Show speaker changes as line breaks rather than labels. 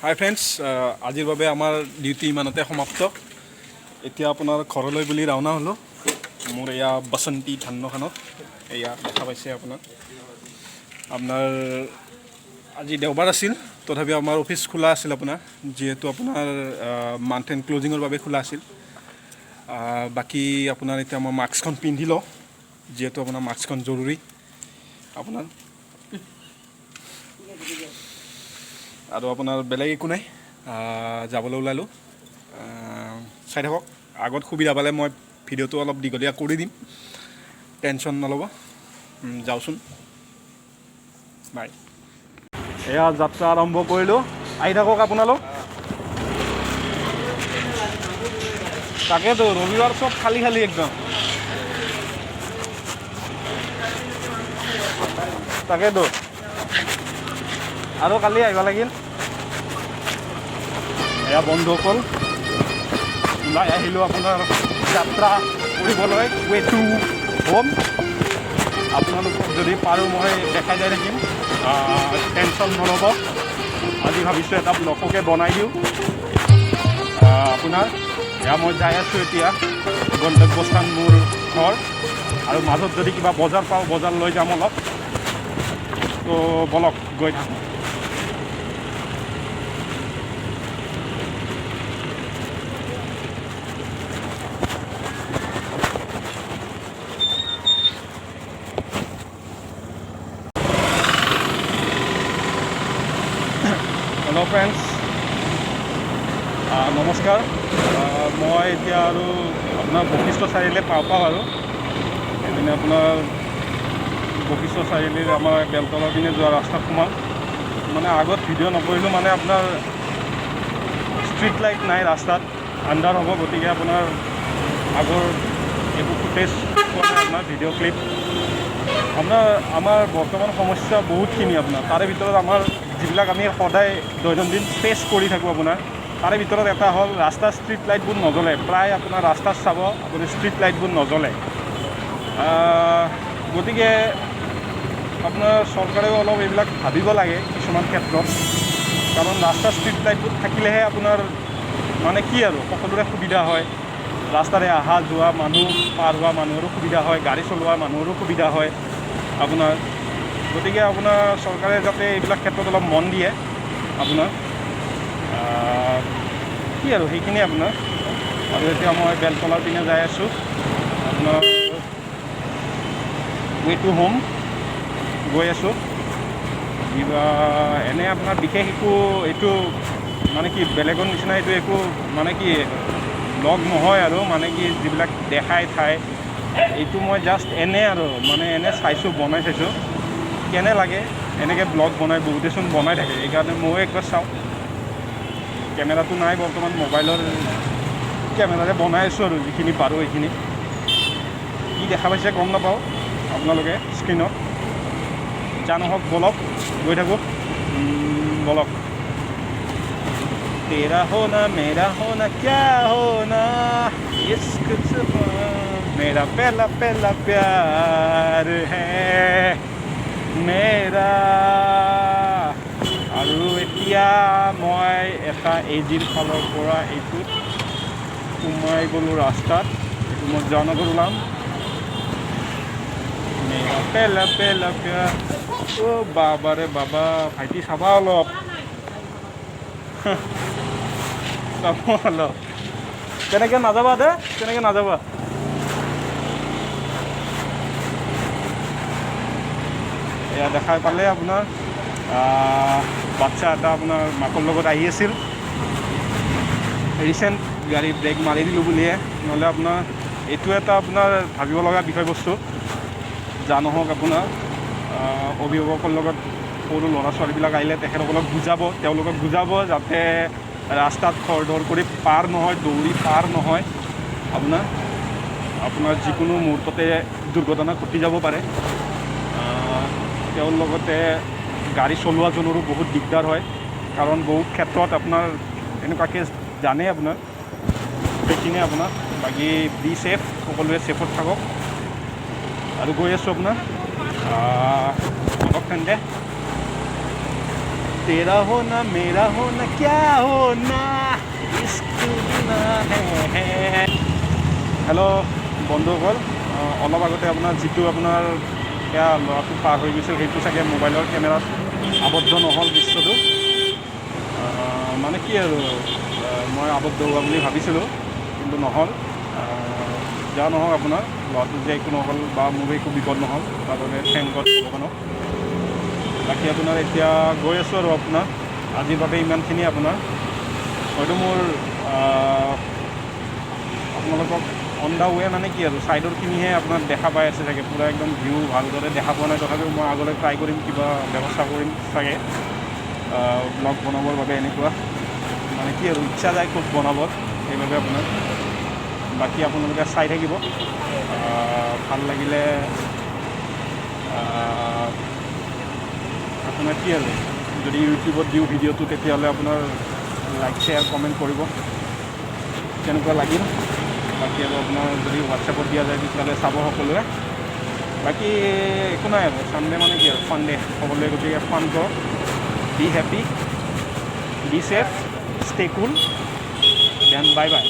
হাই friends, আজিৰ বাবে আমাৰ ডিউটি ইমানতে সমাপ্ত। এতিয়া আপোনাৰ ঘৰলৈ বুলি ৰাওনা হ'লোঁ। মোৰ এয়া বাসন্তী ধান্যখানত এয়া দেখা পাইছে আপোনাৰ আজি দেওবাৰ আছিল, তথাপিও আমাৰ অফিচ খোলা আছিল আপোনাৰ, যিহেতু আপোনাৰ মান্থ এণ্ড ক্লজিঙৰ বাবে খোলা আছিল। বাকী আপোনাৰ এতিয়া মই মাস্কখন পিন্ধি লওঁ, যিহেতু আপোনাৰ মাস্কখন জৰুৰী আপোনাৰ। আৰু আপোনাৰ বেলেগ একো নাই, যাবলৈ ওলালোঁ। চাই থাকক, আগত সুবিধা পালে মই ভিডিঅ'টো অলপ দীঘলীয়া কৰি দিম, টেনশ্যন নল'ব। যাওঁচোন, বাই। এয়া যাত্ৰা আৰম্ভ কৰিলোঁ, আহি থাকক আপোনালোক। তাকেতো ৰবিবাৰ চব খালী খালী একদম। তাকেতো আৰু কালি আহিব লাগিল। এয়া বন্ধুসকল, ওলাই আহিলোঁ আপোনাৰ যাত্ৰা কৰিবলৈ, ৱে টু হোম। আপোনালোকক যদি পাৰোঁ মই দেখাই যাই থাকিম, টেনশ্যন নল'ব। আজি ভাবিছোঁ এটা ব্লগকে বনাই দিওঁ আপোনাৰ। এয়া মই যাই আছোঁ এতিয়া গন্তব্যস্থান মোৰ ঘৰ, আৰু মাজত যদি কিবা বজাৰ পাওঁ বজাৰ লৈ যাম অলপ। তো বলক গৈ থাকোঁ। হেল্ল' ফ্ৰেণ্ডছ, নমস্কাৰ। মই এতিয়া আৰু আপোনাৰ বশিষ্ঠ চাৰিআলি পাওঁ আৰু এইপিনে আপোনাৰ বশিষ্ঠ চাৰিআলিৰ আমাৰ বেলতলাৰ পিনে যোৱা ৰাস্তাত সোমাম। মানে আগত ভিডিঅ' নকৰিলোঁ, মানে আপোনাৰ ষ্ট্ৰীট লাইট নাই ৰাস্তাত, আন্ধাৰ হ'ব, গতিকে আপোনাৰ আগৰ একো ফুটেজ পোৱা নাই আপোনাৰ ভিডিঅ' ক্লিপ। আমাৰ বৰ্তমান সমস্যা বহুতখিনি আপোনাৰ, তাৰে ভিতৰত আমাৰ যিবিলাক আমি সদায় দৈনন্দিন ফেচ কৰি থাকোঁ আপোনাৰ, তাৰে ভিতৰত এটা হ'ল ৰাস্তাৰ ষ্ট্ৰীট লাইটবোৰ নজ্বলে। প্ৰায় আপোনাৰ ৰাস্তাত চাব আপুনি ষ্ট্ৰীট লাইটবোৰ নজ্বলে। গতিকে আপোনাৰ চৰকাৰেও অলপ এইবিলাক ভাবিব লাগে কিছুমান ক্ষেত্ৰত, কাৰণ ৰাস্তাৰ ষ্ট্ৰীট লাইটবোৰ থাকিলেহে আপোনাৰ মানে কি আৰু সকলোৰে সুবিধা হয়। ৰাস্তাৰে অহা যোৱা মানুহ, পাৰ হোৱা মানুহৰো সুবিধা হয়, গাড়ী চলোৱা মানুহৰো সুবিধা হয় আপোনাৰ। গতিকে আপোনাৰ চৰকাৰে যাতে এইবিলাক ক্ষেত্ৰত অলপ মন দিয়ে আপোনাৰ, কি আৰু সেইখিনিয়ে আপোনাৰ। আৰু এতিয়া মই বেলতলাৰ পিনে যাই আছোঁ আপোনাৰ, ৱে টু হোম গৈ আছোঁ। কিবা এনে আপোনাৰ বিশেষ একো এইটো মানে কি বেলেগৰ নিচিনা এইটো একো মানে কি ব্লগ নহয় আৰু, মানে কি যিবিলাক দেখাই ঠাই, এইটো মই জাষ্ট এনে আৰু মানে এনে চাইছোঁ, বনাই চাইছোঁ কেনে লাগে। এনেকৈ ব্লগ বনাই বহুতেচোন বনাই থাকে, সেইকাৰণে ময়ো একবাৰ চাওঁ। কেমেৰাটো নাই বৰ্তমান, মোবাইলৰ কেমেৰাৰে বনাই আছোঁ আৰু যিখিনি পাৰোঁ এইখিনি। কি দেখা পাইছে গম নাপাওঁ আপোনালোকে স্ক্ৰীণত, জানোহক, বলক গৈ থাকোঁ, বলক। তেৰা হোনা মেৰা হোনা ক্যা হোনা ইস্ক মেৰা পেহলা পেহলা প্যাৰ হে মেৰা। আৰু এতিয়া মই এটা এজিৰ ফালৰ পৰা এইটোত সোমাই গ'লোঁ ৰাস্তাত, এইটো মই জয়নগৰ ওলাম। মেৰা পেহলা পেহলা প্যাৰ। অ' বাবা ৰে বাবা, ভাইটি চাবা অলপ, চাবা অলপ। তেনেকৈ নাযাবা দে, তেনেকৈ নাযাবা। এয়া দেখাই পালে আপোনাৰ বাচ্ছা এটা আপোনাৰ মাকৰ লগত আহি আছিল। ৰিচেণ্ট গাড়ী ব্ৰেক মাৰি দিলোঁ বুলিহে, নহ'লে আপোনাৰ এইটো এটা আপোনাৰ ভাবিব লগা বিষয়বস্তু। যা নহওক আপোনাৰ অভিভাৱকৰ লগত সৰু ল'ৰা ছোৱালীবিলাক আহিলে তেখেতসকলক তেওঁলোকক বুজাব যাতে ৰাস্তাত খৰধৰ কৰি পাৰ নহয়, দৌৰি পাৰ নহয়। আপোনাৰ যিকোনো মুহূৰ্ততে দুৰ্ঘটনা ঘটি যাব পাৰে। তেওঁৰ লগতে গাড়ী চলোৱাজনৰো বহুত দিগদাৰ হয়, কাৰণ বহুত ক্ষেত্ৰত আপোনাৰ এনেকুৱাকৈ জানে আপোনাৰ সেইখিনিয়ে আপোনাৰ। বাকী বি ছেফ, সকলোৱে ছেফত থাকক। আৰু গৈ আছোঁ আপোনাৰ অলপ তেন্তে तेरा होना मेरा होना क्या होना इश्क बिना है। হেল্ল' বন্ধুসকল, অলপ আগতে আপোনাৰ যিটো আপোনাৰ সেয়া ল'ৰাটো পাৰ হৈ গৈছিল সেইটো চাগে মোবাইলৰ কেমেৰাত আবদ্ধ নহ'ল দৃশ্যটো। মানে কি আৰু মই আবদ্ধ হোৱা বুলি ভাবিছিলোঁ কিন্তু নহ'ল। যা নহওক আপোনাৰ ল'ৰাটো যে একো নহ'ল বা মোৰ একো বিপদ নহ'ল তাৰ বাবে থেংক গড ভগৱানক। বাকী আপোনাৰ এতিয়া গৈ আছোঁ আৰু আপোনাৰ আজিৰ বাবে ইমানখিনি। আপোনাৰ হয়তো মোৰ আপোনালোকক অন দ্য ৱে মানে কি আৰু ছাইডৰখিনিহে আপোনাৰ দেখা পাই আছে চাগে, পূৰা একদম ভিউ ভালদৰে দেখা পোৱা নাই। তথাপিও মই আগলৈ ট্ৰাই কৰিম, কিবা ব্যৱস্থা কৰিম চাগে ব্লগ বনাবৰ বাবে। এনেকুৱা মানে কি আৰু ইচ্ছা যায় খুব বনাব, সেইবাবে আপোনাৰ বাকী আপোনালোকে চাই থাকিব। ভাল লাগিলে আপোনাৰ কি আৰু যদি ইউটিউবত দিওঁ ভিডিঅ'টো তেতিয়াহ'লে আপোনাৰ লাইক শ্বেয়াৰ কমেণ্ট কৰিব কেনেকুৱা লাগিল। বাকী আৰু আপোনাৰ যদি হোৱাটছএপত দিয়া যায় তেতিয়াহ'লে চাব সকলোৱে। বাকী একো নাই আৰু ছানডে মানে কি আৰু ফান ডে সকলোৱে, গতিকে ফান কৰক, be happy, be safe, stay cool, then bye by.